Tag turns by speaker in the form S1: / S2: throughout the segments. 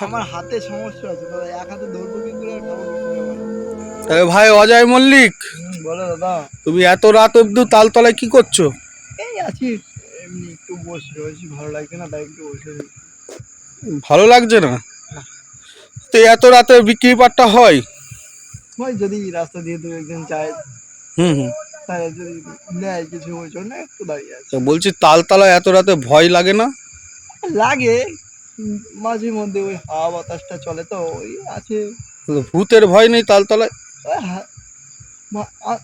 S1: আমার হাতে সমস্যা আছে দাদা, এক হাতে ধরবো কি করে আর খাবো কি করে বলো?
S2: ভাই অজয় মল্লিক,
S1: বলো দাদা।
S2: তুমি এত রাত অব্দি তালতলায় কি করছো?
S1: এই আছি, এমনি একটু বসে রয়েছি, ভালো লাগছে না তাই একটু বসে রয়েছি।
S2: ভালো লাগছে না?
S1: না।
S2: তো এত রাতে বিক্রি বাট্টা হয়?
S1: ওই যদি রাস্তা দিয়ে দু একজন যায়
S2: হুম হুম।
S1: তাহলে যদি নেয় কিছু ওই জন্য একটু দাঁড়িয়ে
S2: তো
S1: আছে।
S2: বলছি তালতলায় এত রাতে ভয় লাগে না?
S1: লাগে, মাঝে মধ্যে ওই হাওয়া বাতাসটা চলে তো ওই আছে।
S2: তো ভূতের ভয় নেই তালতলায়?
S1: ওই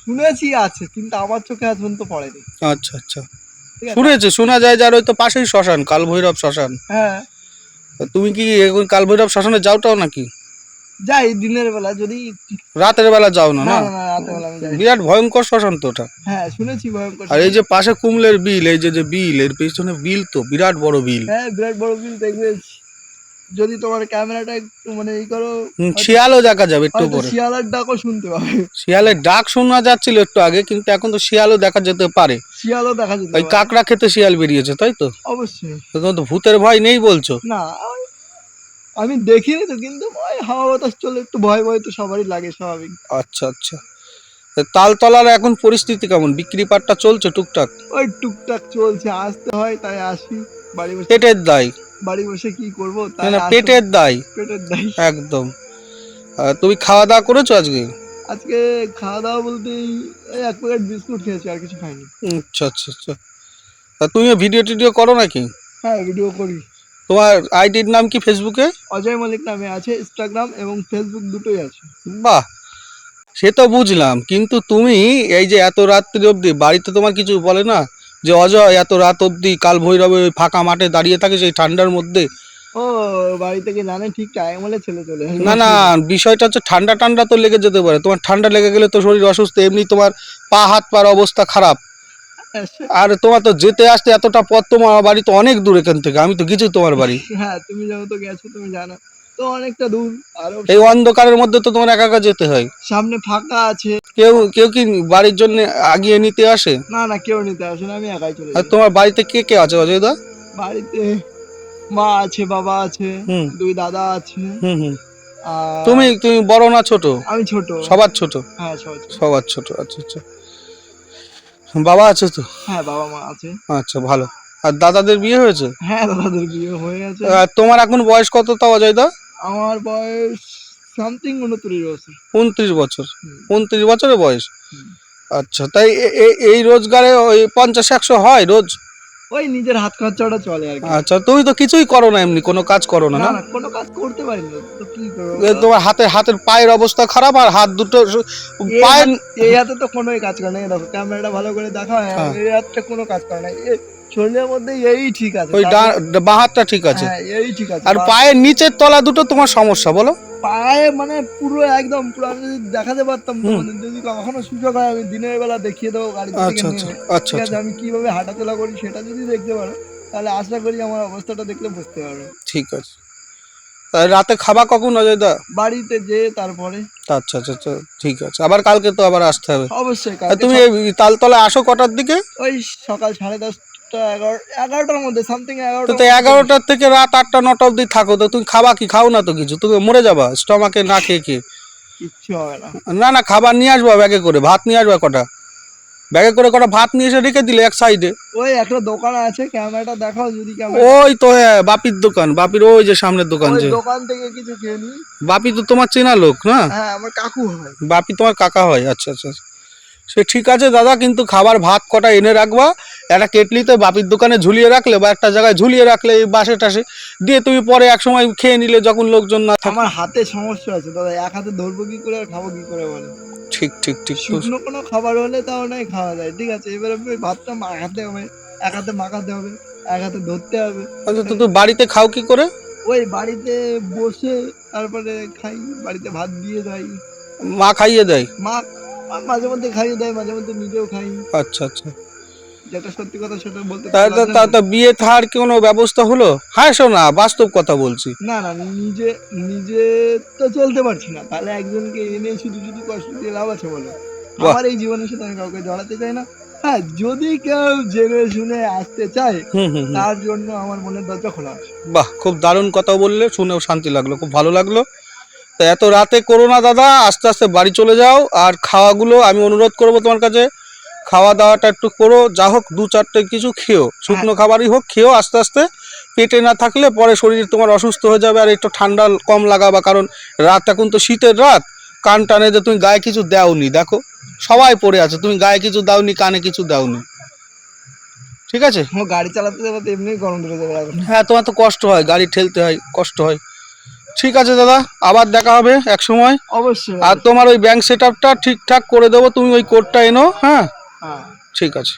S1: শুনেছি আছে, কিন্তু আমার চোখে আজ পর্যন্ত পড়েনি।
S2: আচ্ছা আচ্ছা।
S1: ঠিক আছে।
S2: শুনেছে, শোনা যায় যার ওই তো পাশেই শ্মশান, কালভৈরব শ্মশান।
S1: হ্যাঁ,
S2: তা তুমি কি এখন কালভৈরব শ্মশানে যাওটাও নাকি?
S1: যাই দিনের বেলা যদি।
S2: রাতের বেলা যাও না?
S1: না
S2: না,
S1: না না, রাতের বেলা আমি যাই না।
S2: বিরাট ভয়ঙ্কর শ্মশান তো ওটা।
S1: হ্যাঁ শুনেছি ভয়ঙ্কর।
S2: আর এই যে পাশে কুমলের বিল, এই যে যে বিল, এর পেছনে বিল তো বিরাট বড় বিল।
S1: হ্যাঁ বিরাট বড় বিল দেখবে, যদি তোমার ক্যামেরাটা একটু মানে এই করো
S2: শিয়ালও দেখা যাবে একটু
S1: হয়তো
S2: পরে।
S1: শিয়ালের ডাকও শুনতে পাবে।
S2: শিয়ালের ডাক শোনা যাচ্ছিল একটু আগে, কিন্তু এখন তো শিয়ালও দেখা যেতে পারে।
S1: শিয়ালও দেখা যেতে
S2: ওই
S1: পারে।
S2: কাকড়া খেতে শিয়াল বেরিয়েছে, তাই তো?
S1: অবশ্যই।
S2: তো তোমার তো ভূতের ভয় নেই বলছো?
S1: না, আমি দেখিনি তো, কিন্তু ওই হাওয়া বাতাস চলে একটু ভয় ভয় তো সবারই লাগে, স্বাভাবিক।
S2: আচ্ছা আচ্ছা। তা তালতলার এখন পরিস্থিতি কেমন? বিক্রি পাট্টা চলছে টুকটাক?
S1: ওই টুকটাক চলছে, আসতে হয় তাই আসি। বাড়ি বসে
S2: পেটের দায়।
S1: বাড়ি বসে কি করব
S2: না
S1: তাই
S2: না,
S1: আসো।
S2: পেটের দায়
S1: পেটের দায়।
S2: একদম। তুমি খাওয়া দাওয়া করেছো আজকে?
S1: আজকে খাওয়া দাওয়া বলতে এই এক প্যাকেট বিস্কুট খেয়েছি, আর কিছু খাইনি।
S2: আচ্ছা আচ্ছা আচ্ছা। তা তুমিও ভিডিও টিডিও করো নাকি?
S1: হ্যাঁ ভিডিও করি।
S2: তোমার আইডির নাম কি ফেসবুকে?
S1: অজয় মল্লিক নামে আছে, ইনস্টাগ্রাম এবং ফেসবুক দুটোই আছে।
S2: বাহ, সে তো বুঝলাম, কিন্তু তুমি এই যে এত রাত্রি অবধি বাড়িতে তোমার কিছু বলে না যে অজয় এত রাত অবধি কাল ভৈরবে ওই ফাঁকা মাঠে দাঁড়িয়ে থাকে সেই ঠান্ডার মধ্যে?
S1: ও, বাড়ি থেকে জানে ঠিক টাইম হলে ছেলে চলে আসবে,
S2: না না,
S1: অসুবিধা নেই।
S2: বিষয়টা হচ্ছে ঠান্ডা ঠান্ডা তো লেগে যেতে পারে, তোমার ঠান্ডা লেগে গেলে তো শরীর অসুস্থ, এমনি তোমার পা হাত পার অবস্থা খারাপ। আর তোমার তো যেতে আসতে এতটা পথ, তোমার বাড়ি তো অনেক দূর এখান থেকে, আমি তো কিছু তোমার বাড়ি।
S1: হ্যাঁ তুমি যেহেতু গেছো তুমি জানো, তো অনেকটা দূর। আরো
S2: এই অন্ধকারের মধ্যে তো তোমার একা একা যেতে হয়।
S1: সামনে ফাঁকা আছে।
S2: কেউ কেউ কি বাড়ির জন্য আগিয়ে নিতে আসে?
S1: না না, কেউ নিতে আসে না, আমি একাই চলে
S2: আর
S1: যাই।
S2: তোমার বাড়িতে কে কে আছে অজয় দা?
S1: বাড়িতে মা আছে, বাবা আছে,
S2: হুম
S1: দুই দাদা আছে।
S2: হুম হুম।
S1: আর
S2: তুমি তুমি বড় না ছোট?
S1: আমি ছোট।
S2: সবার ছোট?
S1: হ্যাঁ সবাই ছোট।
S2: সবার ছোট, আচ্ছা আচ্ছা। বাবা আছে তো?
S1: হ্যাঁ বাবা মা আছে।
S2: আচ্ছা, ভালো। আর দাদাদের বিয়ে হয়েছে?
S1: হ্যাঁ দাদাদের বিয়ে হয়ে গেছে।
S2: আর তোমার এখন বয়স কত তা অজয় দা?
S1: আমার বয়স সামথিং 29 বছর।
S2: 29 বছর?
S1: হুম,
S2: 29 বছরের বয়স?
S1: হুম।
S2: আচ্ছা, তাই এই রোজগারে ওই 50-100 হয় রোজ?
S1: ওই নিজের হাত খরচাটা চলে আর কি।
S2: আচ্ছা, তুমি তো কিছুই করো না, এমনি কোনো কাজ করো না
S1: না
S2: না?
S1: না, কোনো কাজ করতে পারি না তো কি করবো
S2: তোমার হাতের পায়ের অবস্থা খারাপ, আর হাত দুটো
S1: এই
S2: পায়ের।
S1: হাত, এই হাতে তো কোনোই কাজ করে না। এই দেখো ক্যামেরাটা ভালো করে দেখা হয়,
S2: হ্যাঁ,
S1: এই হাতটা কোনো কাজ করে না। শরীরের মধ্যে এই ঠিক আছে,
S2: ওই
S1: তারপরে
S2: বাঁ হাতটা ঠিক আছে।
S1: হ্যাঁ এই ঠিক আছে।
S2: আর পায়ের নিচের তলা দুটো তোমার সমস্যা, বলো?
S1: পায়ে মানে পুরো একদম পুরো, আমি যদি দেখাতে পারতাম তো,
S2: হুম।
S1: মানে যদি কখনো সুযোগ হয় আমি দিনের বেলা দেখিয়ে দেবো গাড়ি থেকে
S2: আচ্ছা আচ্ছা
S1: নেমে।
S2: আচ্ছা
S1: ঠিক আছে,
S2: আচ্ছা।
S1: আমি কিভাবে হাঁটাচলা করি সেটা যদি দেখতে পারো তাহলে আশা করি আমার অবস্থাটা দেখলে বুঝতে পারবে।
S2: ঠিক আছে। তাই রাতে খাবা কখন অজয় দা?
S1: বাড়িতে যেয়ে তারপরে।
S2: আচ্ছা আচ্ছা আচ্ছা, ঠিক আছে। আবার কালকে তো আবার আসতে হবে।
S1: অবশ্যই
S2: আর
S1: কালকে
S2: তুমি এই তালতলায় আসো কটার দিকে?
S1: ওই সকাল 10:30 11টার মধ্যে, সামথিং
S2: তো
S1: 11টার
S2: তো
S1: মধ্যে চলে আসি।
S2: 11টার থেকে রাত 8টা-9টা অবধি থাকো, তো তুমি খাবা কি? খাও না তো কিছু, তুমি মরে যাবা স্টমাকে না খেয়ে খেয়ে।
S1: কিচ্ছু হবে না।
S2: না না, খাবার নিয়ে আসবা ব্যাগে করে, ভাত নিয়ে আসবা কটা, ব্যাগে করে কটা ভাত নিয়ে এসে রেখে দিলে এক সাইডে।
S1: ওই একটা দোকান আছে, ক্যামেরাটা দেখাও যদি ক্যামেরাটা।
S2: ওই তো, হ্যাঁ, বাপির দোকান, বাপির ওই যে সামনের দোকান
S1: ওই
S2: যে।
S1: দোকান থেকে কিছু খেয়ে নি।
S2: বাপি তো তোমার চেনা লোক না?
S1: হ্যাঁ আমার কাকু হয়।
S2: বাপি তোমার কাকা হয়? আচ্ছা আচ্ছা আচ্ছা। সে ঠিক আছে দাদা, কিন্তু খাবার ভাত কটা এনে রাখবা, একটা কেটলিতে বাপির দোকানে ঝুলিয়ে রাখলে বা একটা জায়গায় ঝুলিয়ে রাখলে এই বাসে টাসে দিয়ে, তুমি পরে এক সময় খেয়ে নিলে যখন লোকজন না থাকে।
S1: আমার হাতে সমস্যা আছে দাদা, এক হাতে ধরবো কি করে আর খাবো কি করে বলে।
S2: ঠিক ঠিক ঠিক তো।
S1: শুকনো কোনো খাবার হলে তাও নাই খাওয়া যায়, ঠিক আছে, এবার আমি ওই ভাতটা মাখাতে হবে, এক হাতে মাখাতে হবে, এক হাতে ধরতে হবে।
S2: আচ্ছা, তো তুই বাড়িতে খাও কি করে?
S1: ওই বাড়িতে বসে তারপরে খাই, বাড়িতে ভাত দিয়ে যাই।
S2: মা খাইয়ে দেয়?
S1: মা মাঝে মধ্যে খাইয়ে দেয়, মাঝে মধ্যে নিজেও খাই।
S2: আচ্ছা আচ্ছা।
S1: যেটা সত্যি কথা সেটা বলতে
S2: তা
S1: তো
S2: তা
S1: লজ্জা
S2: তা
S1: নেই।
S2: তা বিয়ে থার কোনো ব্যবস্থা হলো? হ্যাঁ শোনা, বাস্তব কথা বলছি।
S1: না না, নিজে নিজে তো চলতে পারছি না, তাহলে একজনকে এনে শুধু শুধু কষ্ট দিয়ে লাভ আছে বলো?
S2: বাহ।
S1: আমার এই জীবনের সাথে আমি কাউকে জড়াতে চাই না। হ্যাঁ, যদি কেউ জেনে শুনে আসতে চায়
S2: হুম হুম হুম।
S1: তার জন্য আমার মনের দরজা খোলা আছে।
S2: বাহ, খুব দারুণ কথা বললে, শুনেও শান্তি লাগলো, খুব ভালো লাগলো। তো এত রাতে করো না দাদা, আস্তে আস্তে বাড়ি চলে যাও। আর খাওয়াগুলো আমি অনুরোধ করবো তোমার কাছে, খাওয়া দাওয়াটা একটু করো, যা হোক 2-4টে কিছু খেও, শুকনো খাবারই হোক খেও আস্তে আস্তে। পেটে না থাকলে পরে শরীর তোমার অসুস্থ হয়ে যাবে। আর একটু ঠান্ডা কম লাগাবা, কারণ রাত এখন তো শীতের রাত। কান টানে যে তুমি গায়ে কিছু দাওনি, দেখো সবাই পড়ে আছে, তুমি গায়ে কিছু দাওনি, কানে কিছু দাওনি, ঠিক আছে?
S1: আমার গাড়ি চালাতে যাবে তো এমনি গরম ধরে যাবে এখন।
S2: হ্যাঁ, তোমার তো কষ্ট হয়, গাড়ি ঠেলতে হয়, কষ্ট হয়। ঠিক আছে দাদা, আবার দেখা হবে এক সময়।
S1: অবশ্যই
S2: আর
S1: অবশ্যই।
S2: তোমার ওই ব্যাংক সেট আপটা ঠিকঠাক করে দেবো, তুমি ওই কোডটা এনো। হ্যাঁ,
S1: হ্যাঁ।
S2: ঠিক আছে।